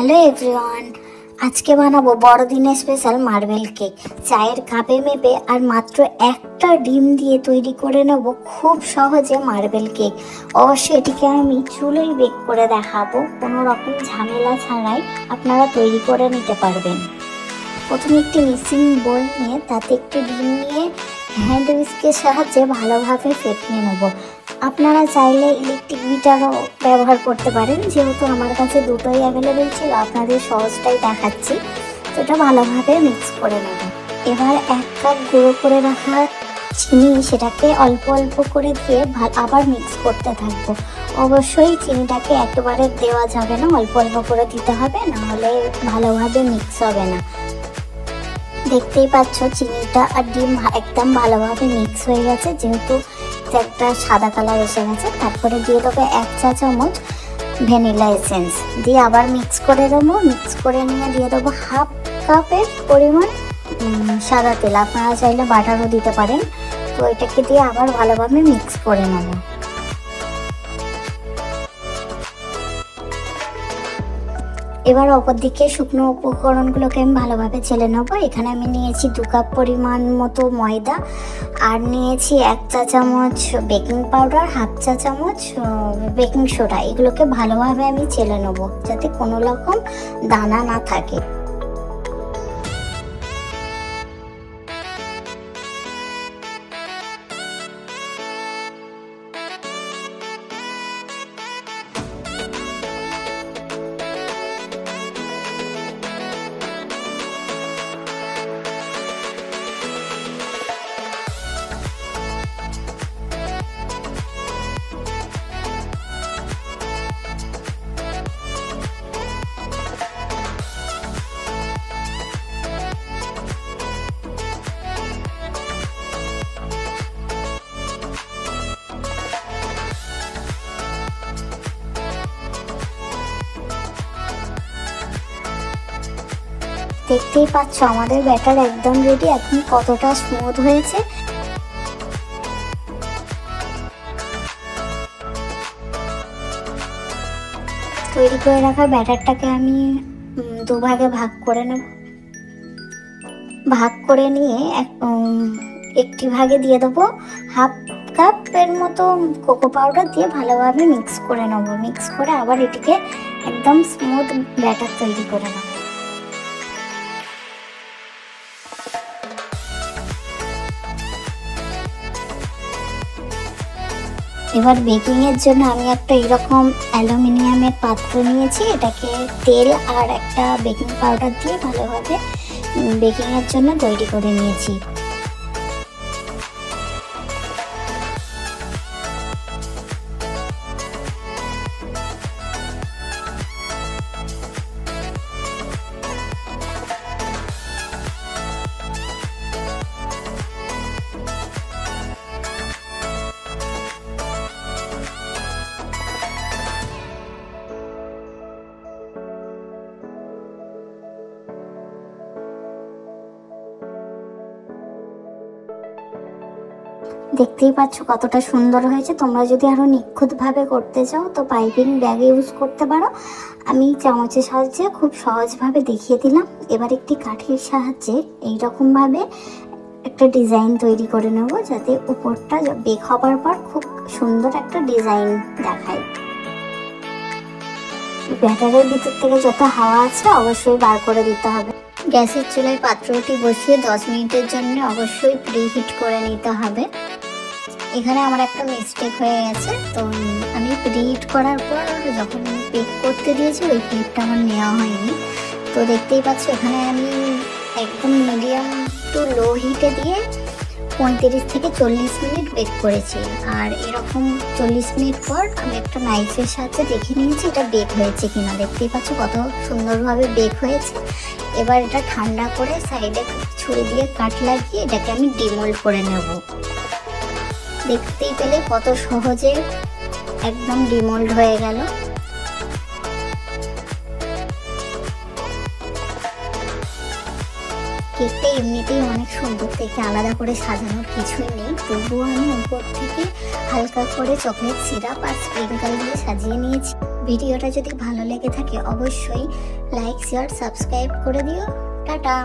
Hello everyone, আজকে বানাবো বড়দিনের স্পেশাল মার্বেল কেক। চায়ের কাপে মেপে আর মাত্র একটা ডিম দিয়ে তৈরি করে নেব খুব সহজে মার্বেল কেক। অবশ্যই এটিকে আমি চুলোয় বেক করে দেখাবো, কোনো রকম ঝামেলা ছাড়াই আপনারা তৈরি করে নিতে পারবেন। প্রথমে একটি মিক্সিং বোল নিয়ে তাতে একটি ডিম নিয়ে হ্যান্ড উইস্কের সাহায্যে ভালোভাবে ফেটিয়ে নেব। আপনারা চাইলে ইলেকট্রিক বিটারও ব্যবহার করতে পারেন, যেহেতু আমার কাছে দুটোই অ্যাভেলেবেল ছিল আপনাদের সহজটাই দেখাচ্ছি। তো এটা ভালোভাবে মিক্স করে নেব। এবার 1 কাপ গুঁড়ো করে রাখা চিনি, সেটাকে অল্প অল্প করে দিয়ে আবার মিক্স করতে থাকবো। অবশ্যই চিনিটাকে একেবারে দেওয়া যাবে না, অল্প অল্প করে দিতে হবে, নাহলে ভালোভাবে মিক্স হবে না। দেখতেই পাচ্ছ চিনিটা আর ডিম একদম ভালোভাবে মিক্স হয়ে গেছে, যেহেতু একটা সাদা কালার এসে গেছে। তারপরে দিয়ে দেবো 1 চা চামচ ভ্যানিলা এসেন্স, দিয়ে আবার মিক্স করে দেবো। মিক্স করে নিয়ে দিয়ে দেবো 1/2 কাপের পরিমাণ সাদা তেল, আপনারা চাইলে বাটারও দিতে পারেন। তো এটাকে দিয়ে আবার ভালোভাবে মিক্স করে নেবো। এবার অপর দিকে শুকনো উপকরণগুলোকে আমি ভালোভাবে চেলে নেবো। এখানে আমি নিয়েছি 2 কাপ পরিমাণ মতো ময়দা, আর নিয়েছি 1 চা চামচ বেকিং পাউডার, 1/2 চা চামচ বেকিং সোডা। এগুলোকে ভালোভাবে আমি চেলে নেবো যাতে কোনো রকম দানা না থাকে। দেখতেই পাচ্ছ আমাদের ব্যাটার একদম রেডি। এখন কতটা স্মুথ হয়েছে। তৈরি করে রাখা ব্যাটারটাকে আমি 2 ভাগে ভাগ করে নেব। ভাগ করে নিয়ে একটি ভাগে দিয়ে দেবো 1/2 কাপের মতো কোকো পাউডার, দিয়ে ভালোভাবে মিক্স করে নেব। মিক্স করে আবার এটিকে একদম স্মুথ ব্যাটার তৈরি করে নেব। এবার বেকিং এর জন্য আমি একটা এরকম অ্যালুমিনিয়ামের পাত্র নিয়েছি। এটাকে তেল আর একটা বেকিং পাউডার দিয়ে ভালোভাবে বেকিং এর জন্য তৈরি করে নিয়েছি। দেখতেই পাচ্ছ কতটা সুন্দর হয়েছে। তোমরা যদি আরো নিখুঁতভাবে করতে চাও তো পাইপিং ব্যাগ ইউজ করতে পারো। আমি চামচের সাহায্যে খুব সহজভাবে দেখিয়ে দিলাম। এবার একটি কাঠির সাহায্যে এইরকম ভাবে একটা ডিজাইন তৈরি করে নেব, যাতে উপরটা বেক হবার পর খুব সুন্দর একটা ডিজাইন দেখায়। ব্যাটারের ভিতর থেকে যত হাওয়া আছে অবশ্যই বার করে দিতে হবে। গ্যাসের চুলায় পাত্রটি বসিয়ে 10 মিনিটের জন্য অবশ্যই প্রিহিট করে নিতে হবে। এখানে আমার একটা মিস্টেক হয়ে গেছে, তো আমি প্রিহিট করার পর যখন বেক করতে দিয়েছি ওই ক্লিপটা আমার নেওয়া হয়নি। তো দেখতেই পাচ্ছ এখানে আমি একদম মিডিয়াম টু লো হিটে দিয়ে 35 থেকে 40 মিনিট বেক করেছি। আর এরকম 40 মিনিট পর আমি একটা নাইফের সাহায্যে দেখে নিয়েছি এটা বেক হয়েছে কিনা। দেখতেই পাচ্ছ কত সুন্দরভাবে বেক হয়েছে। এবার এটা ঠান্ডা করে সাইডে ছুরি দিয়ে কাট লাগিয়ে এটাকে আমি ডিমোল্ড করে নেব। দেখতেই পেলে কত সহজে একদম ডিমোল্ড হয়ে গেল। কেকটা এমনিতেই অনেক সুন্দর, দেখে আলাদা করে সাজানোর কিছুই নেই। তবুও আমি উপর থেকে হালকা করে চকলেট সিরাপ আর স্প্রিঙ্কল দিয়ে সাজিয়ে নিয়েছি। ভিডিওটা যদি ভালো লেগে থাকে অবশ্যই লাইক শেয়ার সাবস্ক্রাইব করে দিও। টাটা।